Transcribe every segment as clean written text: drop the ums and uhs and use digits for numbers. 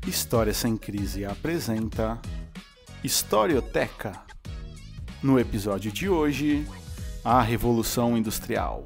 História Sem Crise apresenta Historioteca. No episódio de hoje, a Revolução Industrial.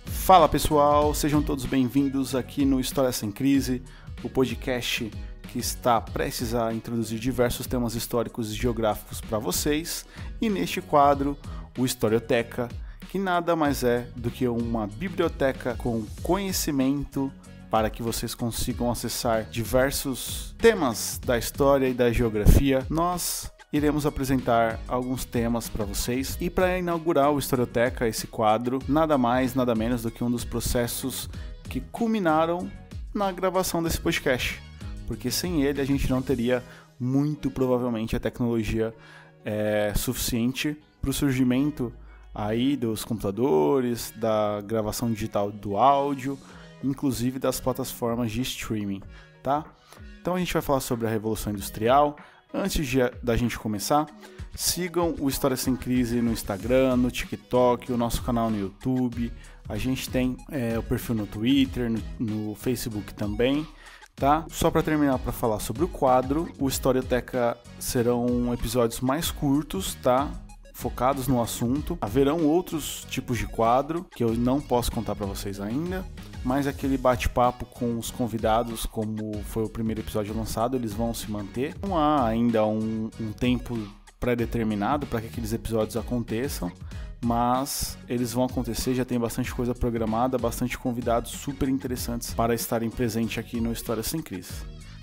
Fala pessoal, sejam todos bem-vindos aqui no História Sem Crise, o podcast que está prestes a introduzir diversos temas históricos e geográficos para vocês. E neste quadro, o Historioteca, que nada mais é do que uma biblioteca com conhecimento para que vocês consigam acessar diversos temas da história e da geografia. Nós iremos apresentar alguns temas para vocês. E para inaugurar o Historioteca, esse quadro, nada mais, nada menos do que um dos processos que culminaram na gravação desse podcast. Porque sem ele a gente não teria, muito provavelmente, a tecnologia suficiente para o surgimento aí dos computadores, da gravação digital do áudio, inclusive das plataformas de streaming, tá? Então a gente vai falar sobre a Revolução Industrial. Antes da gente começar, sigam o História Sem Crise no Instagram, no TikTok, o nosso canal no YouTube. A gente tem o perfil no Twitter, no Facebook também, tá? Só para terminar, para falar sobre o quadro, o Historioteca serão episódios mais curtos, tá? Focados no assunto. Haverão outros tipos de quadro que eu não posso contar para vocês ainda, mas aquele bate-papo com os convidados, como foi o primeiro episódio lançado, eles vão se manter. Não há ainda um tempo pré-determinado para que aqueles episódios aconteçam, mas eles vão acontecer, já tem bastante coisa programada, bastante convidados super interessantes para estarem presentes aqui no História Sem Crise.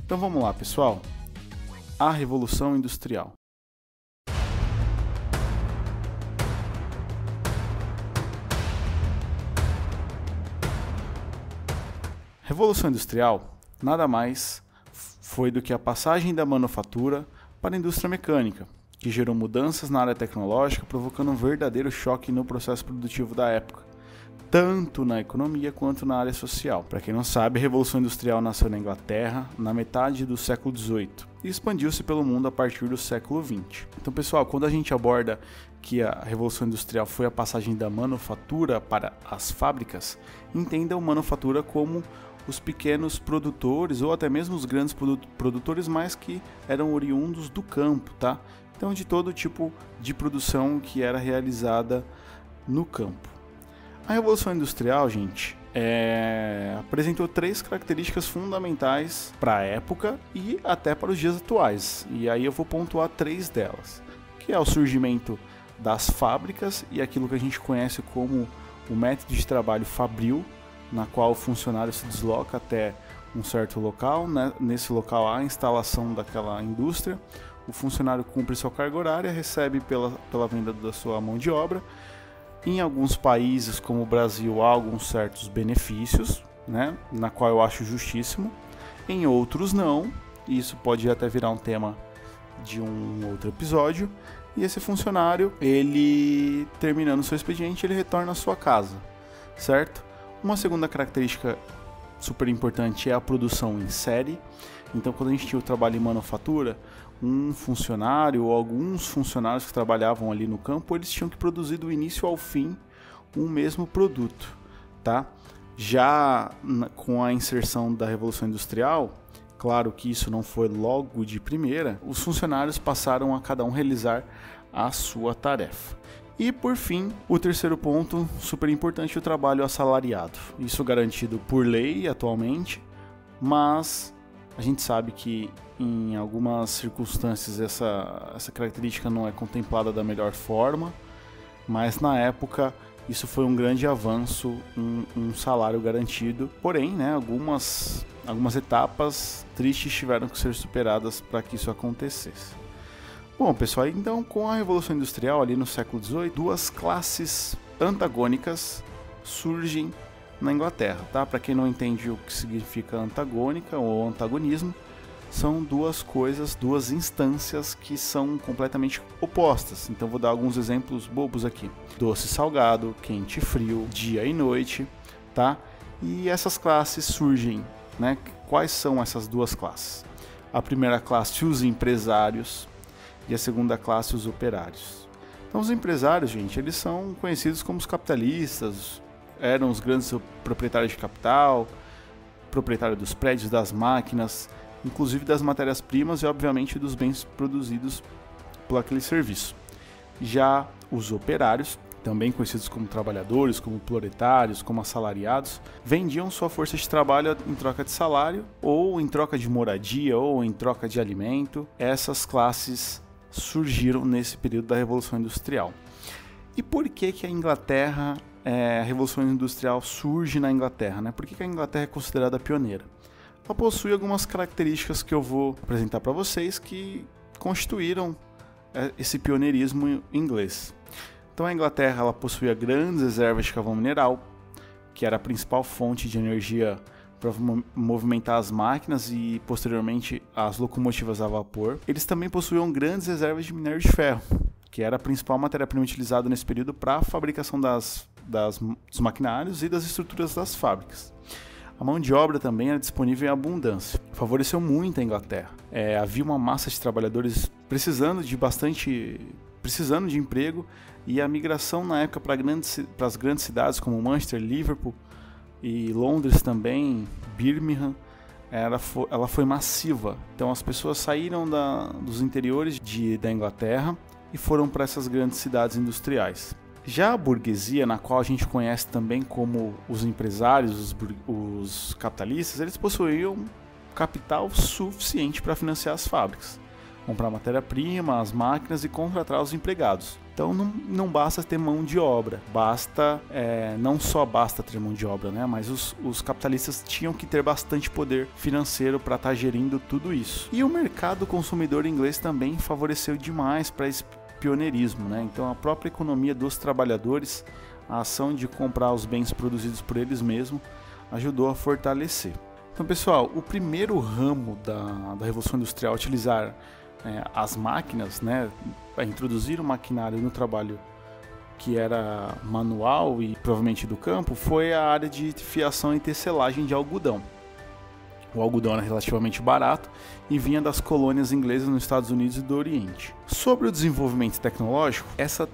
Então vamos lá, pessoal. A Revolução Industrial. Revolução Industrial nada mais foi do que a passagem da manufatura para a indústria mecânica, que gerou mudanças na área tecnológica, provocando um verdadeiro choque no processo produtivo da época, tanto na economia quanto na área social. Para quem não sabe, a Revolução Industrial nasceu na Inglaterra na metade do século XVIII e expandiu-se pelo mundo a partir do século XX. Então, pessoal, quando a gente aborda que a Revolução Industrial foi a passagem da manufatura para as fábricas, entendam manufatura como os pequenos produtores ou até mesmo os grandes produtores, mas que eram oriundos do campo, tá? Então, de todo tipo de produção que era realizada no campo. A Revolução Industrial, gente, apresentou três características fundamentais para a época e até para os dias atuais. E aí eu vou pontuar três delas, que é o surgimento das fábricas e aquilo que a gente conhece como o método de trabalho fabril, na qual o funcionário se desloca até um certo local, né? Nesse local há a instalação daquela indústria, o funcionário cumpre sua carga horária, recebe pela venda da sua mão de obra. Em alguns países, como o Brasil, há alguns certos benefícios, né? Na qual eu acho justíssimo, em outros não, e isso pode até virar um tema de um outro episódio. E esse funcionário, ele terminando seu expediente, ele retorna à sua casa, certo? Uma segunda característica super importante é a produção em série. Então, quando a gente tinha o trabalho em manufatura, um funcionário ou alguns funcionários que trabalhavam ali no campo, eles tinham que produzir do início ao fim o mesmo produto, tá? Já com a inserção da Revolução Industrial, claro que isso não foi logo de primeira, os funcionários passaram a cada um realizar a sua tarefa. E, por fim, o terceiro ponto, super importante, o trabalho assalariado. Isso garantido por lei atualmente, mas a gente sabe que em algumas circunstâncias essa característica não é contemplada da melhor forma, mas na época isso foi um grande avanço, um salário garantido. Porém, né, algumas etapas tristes tiveram que ser superadas para que isso acontecesse. Bom, pessoal, então com a Revolução Industrial ali no século XVIII, duas classes antagônicas surgem na Inglaterra, tá? Para quem não entende o que significa antagônica ou antagonismo, são duas coisas, duas instâncias que são completamente opostas. Então vou dar alguns exemplos bobos aqui. Doce e salgado, quente e frio, dia e noite, tá? E essas classes surgem né? Quais são essas duas classes? A primeira classe, os empresários, e a segunda classe, os operários. Então, os empresários, gente, eles são conhecidos como os capitalistas, eram os grandes proprietários de capital, proprietário dos prédios, das máquinas, inclusive das matérias-primas e, obviamente, dos bens produzidos por aquele serviço. Já os operários, também conhecidos como trabalhadores, como proletários, como assalariados, vendiam sua força de trabalho em troca de salário, ou em troca de moradia, ou em troca de alimento. Essas classes surgiram nesse período da Revolução Industrial. E por que a Inglaterra, a Revolução Industrial surge na Inglaterra, né? Por que a Inglaterra é considerada pioneira? Ela possui algumas características que eu vou apresentar para vocês que constituíram esse pioneirismo inglês. Então a Inglaterra ela possuía grandes reservas de carvão mineral, que era a principal fonte de energia para movimentar as máquinas e posteriormente as locomotivas a vapor. Eles também possuíam grandes reservas de minério de ferro, que era a principal matéria-prima utilizada nesse período para a fabricação dos maquinários e das estruturas das fábricas. A mão de obra também era disponível em abundância. Favoreceu muito a Inglaterra. Havia uma massa de trabalhadores precisando de emprego, e a migração na época para as grandes cidades como Manchester, Liverpool e Londres também, Birmingham, ela foi massiva. Então as pessoas saíram dos interiores da Inglaterra e foram para essas grandes cidades industriais. Já a burguesia, na qual a gente conhece também como os empresários, os capitalistas, eles possuíam capital suficiente para financiar as fábricas, comprar matéria-prima, as máquinas e contratar os empregados. Então não basta ter mão de obra, não só basta ter mão de obra, né? Mas os capitalistas tinham que ter bastante poder financeiro para estar gerindo tudo isso. E o mercado consumidor inglês também favoreceu demais para esse pioneirismo, né? Então a própria economia dos trabalhadores, a ação de comprar os bens produzidos por eles mesmos, ajudou a fortalecer. Então, pessoal, o primeiro ramo da Revolução Industrial a utilizar as máquinas, né, a introduzir o maquinário no trabalho que era manual e provavelmente do campo, foi a área de fiação e tecelagem de algodão. O algodão era relativamente barato e vinha das colônias inglesas nos Estados Unidos e do Oriente. Sobre o desenvolvimento tecnológico, essa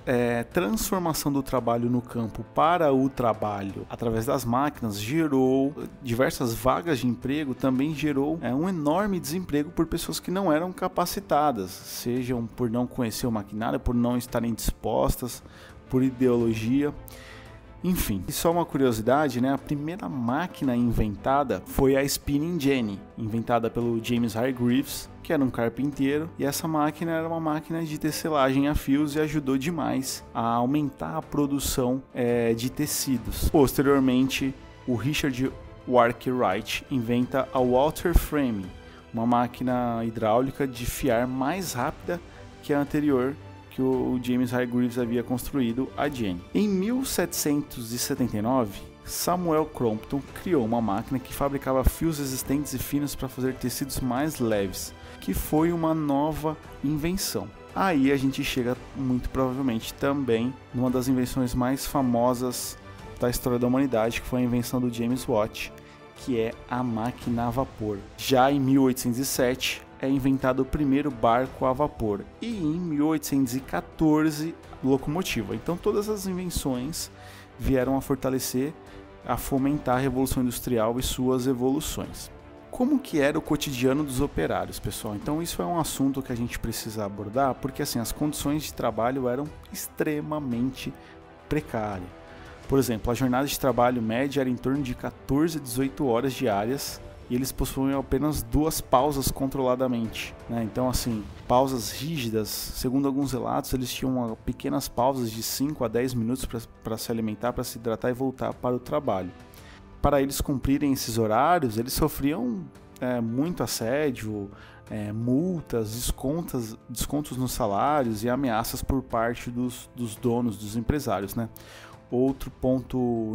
transformação do trabalho no campo para o trabalho através das máquinas gerou diversas vagas de emprego, também gerou um enorme desemprego por pessoas que não eram capacitadas, sejam por não conhecer o maquinário, por não estarem dispostas, por ideologia. Enfim, e só uma curiosidade, né? A primeira máquina inventada foi a Spinning Jenny, inventada pelo James Hargreaves, que era um carpinteiro, e essa máquina era uma máquina de tecelagem a fios e ajudou demais a aumentar a produção de tecidos. Posteriormente, o Richard Arkwright inventa a Water Frame, uma máquina hidráulica de fiar mais rápida que a anterior, que o James Hargreaves havia construído, a Jenny. Em 1779, Samuel Crompton criou uma máquina que fabricava fios resistentes e finos para fazer tecidos mais leves, que foi uma nova invenção. Aí a gente chega muito provavelmente também numa das invenções mais famosas da história da humanidade, que foi a invenção do James Watt, que é a máquina a vapor. Já em 1807, é inventado o primeiro barco a vapor, e em 1814 locomotiva. Então todas as invenções vieram a fortalecer, a fomentar a Revolução Industrial e suas evoluções. Como que era o cotidiano dos operários, pessoal? Então isso é um assunto que a gente precisa abordar, porque assim, as condições de trabalho eram extremamente precárias. Por exemplo, a jornada de trabalho média era em torno de 14 a 18 horas diárias, e eles possuíam apenas 2 pausas controladamente, né? Então, assim, pausas rígidas. Segundo alguns relatos, eles tinham pequenas pausas de 5 a 10 minutos para se alimentar, para se hidratar e voltar para o trabalho. Para eles cumprirem esses horários, eles sofriam muito assédio, multas, descontos nos salários e ameaças por parte dos donos, dos empresários, né? Outro ponto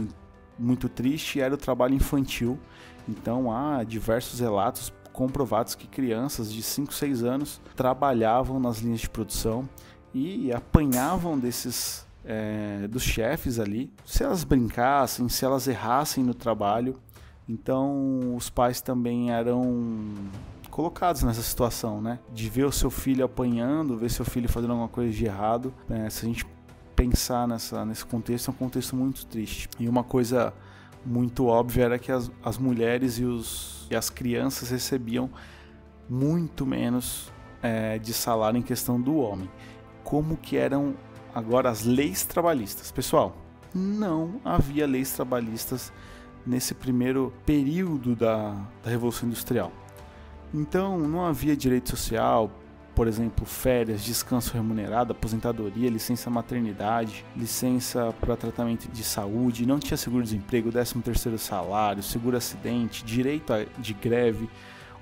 muito triste era o trabalho infantil. Então há diversos relatos comprovados que crianças de 5, 6 anos trabalhavam nas linhas de produção e apanhavam dos chefes ali. Se elas brincassem, se elas errassem no trabalho, Então os pais também eram colocados nessa situação, né? De ver o seu filho apanhando, ver seu filho fazendo alguma coisa de errado. Se a gente pensar nesse contexto, é um contexto muito triste. E uma coisa muito óbvia era que as mulheres e as crianças recebiam muito menos de salário em questão do homem. Como que eram agora as leis trabalhistas? Pessoal, não havia leis trabalhistas nesse primeiro período da Revolução Industrial. Então não havia direito social, por exemplo, férias, descanso remunerado, aposentadoria, licença maternidade, licença para tratamento de saúde, não tinha seguro-desemprego, 13º salário, seguro-acidente, direito de greve,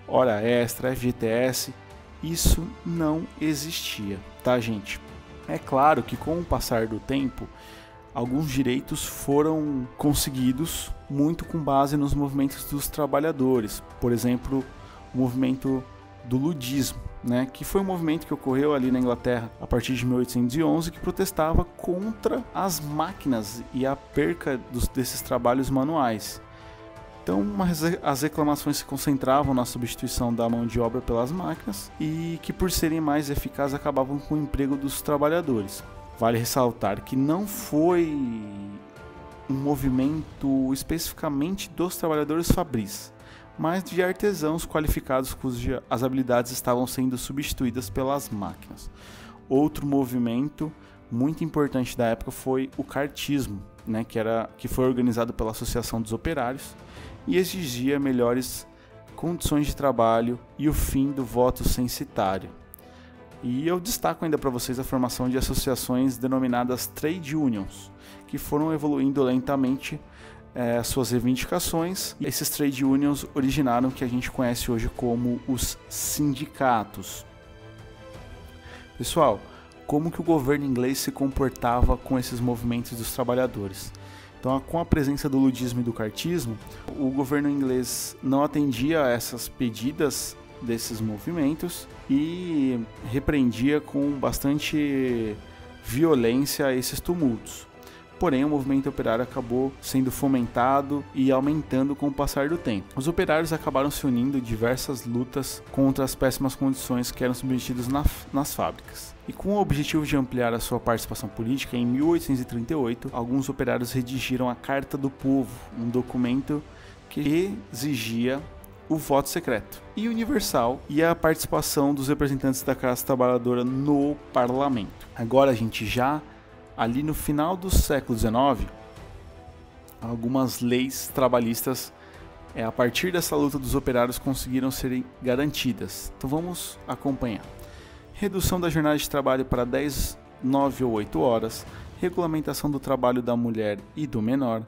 hora extra, FGTS. Isso não existia, tá, gente? É claro que com o passar do tempo, alguns direitos foram conseguidos muito com base nos movimentos dos trabalhadores. Por exemplo, o movimento do ludismo, né, que foi um movimento que ocorreu ali na Inglaterra a partir de 1811, que protestava contra as máquinas e a perca desses trabalhos manuais. Então as reclamações se concentravam na substituição da mão de obra pelas máquinas e que, por serem mais eficazes, acabavam com o emprego dos trabalhadores. Vale ressaltar que não foi um movimento especificamente dos trabalhadores fabris, mas de artesãos qualificados cujas habilidades estavam sendo substituídas pelas máquinas. Outro movimento muito importante da época foi o cartismo, né, que foi organizado pela Associação dos Operários e exigia melhores condições de trabalho e o fim do voto censitário. E eu destaco ainda para vocês a formação de associações denominadas trade unions, que foram evoluindo lentamente suas reivindicações. E esses trade unions originaram o que a gente conhece hoje como os sindicatos. Pessoal, como que o governo inglês se comportava com esses movimentos dos trabalhadores? Então, com a presença do ludismo e do cartismo, o governo inglês não atendia a essas pedidas desses movimentos e repreendia com bastante violência esses tumultos. Porém, o movimento operário acabou sendo fomentado e aumentando com o passar do tempo. Os operários acabaram se unindo em diversas lutas contra as péssimas condições que eram submetidas nas fábricas. E com o objetivo de ampliar a sua participação política, em 1838, alguns operários redigiram a Carta do Povo, um documento que exigia o voto secreto e universal e a participação dos representantes da classe trabalhadora no parlamento. Agora, gente, já ali no final do século XIX, algumas leis trabalhistas, a partir dessa luta dos operários, conseguiram serem garantidas. Então vamos acompanhar. Redução da jornada de trabalho para 10, 9 ou 8 horas, regulamentação do trabalho da mulher e do menor,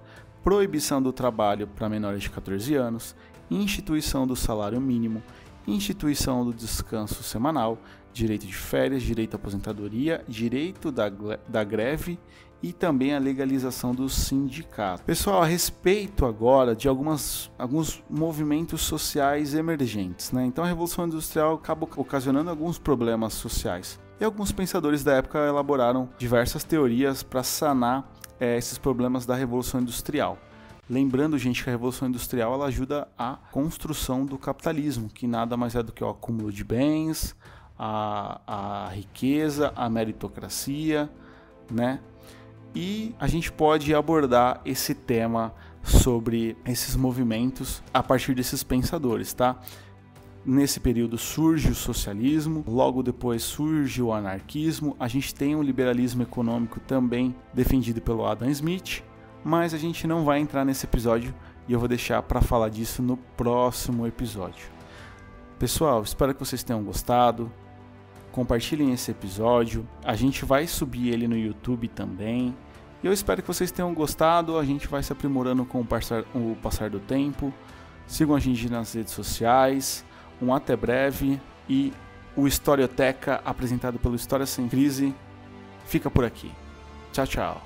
proibição do trabalho para menores de 14 anos, instituição do salário mínimo, instituição do descanso semanal, direito de férias, direito à aposentadoria, direito da greve e também a legalização dos sindicatos. Pessoal, a respeito agora de alguns movimentos sociais emergentes, né? Então a Revolução Industrial acaba ocasionando alguns problemas sociais. E alguns pensadores da época elaboraram diversas teorias para sanar esses problemas da Revolução Industrial. Lembrando, gente, que a Revolução Industrial ela ajuda a construção do capitalismo, que nada mais é do que o acúmulo de bens, a riqueza, a meritocracia, né? E a gente pode abordar esse tema sobre esses movimentos a partir desses pensadores, tá? Nesse período surge o socialismo, logo depois surge o anarquismo, a gente tem um liberalismo econômico também defendido pelo Adam Smith, mas a gente não vai entrar nesse episódio e eu vou deixar para falar disso no próximo episódio. Pessoal, espero que vocês tenham gostado. Compartilhem esse episódio. A gente vai subir ele no YouTube também. E eu espero que vocês tenham gostado. A gente vai se aprimorando com o passar do tempo. Sigam a gente nas redes sociais. Um até breve. E o Historioteca, apresentado pelo História Sem Crise, fica por aqui. Tchau, tchau.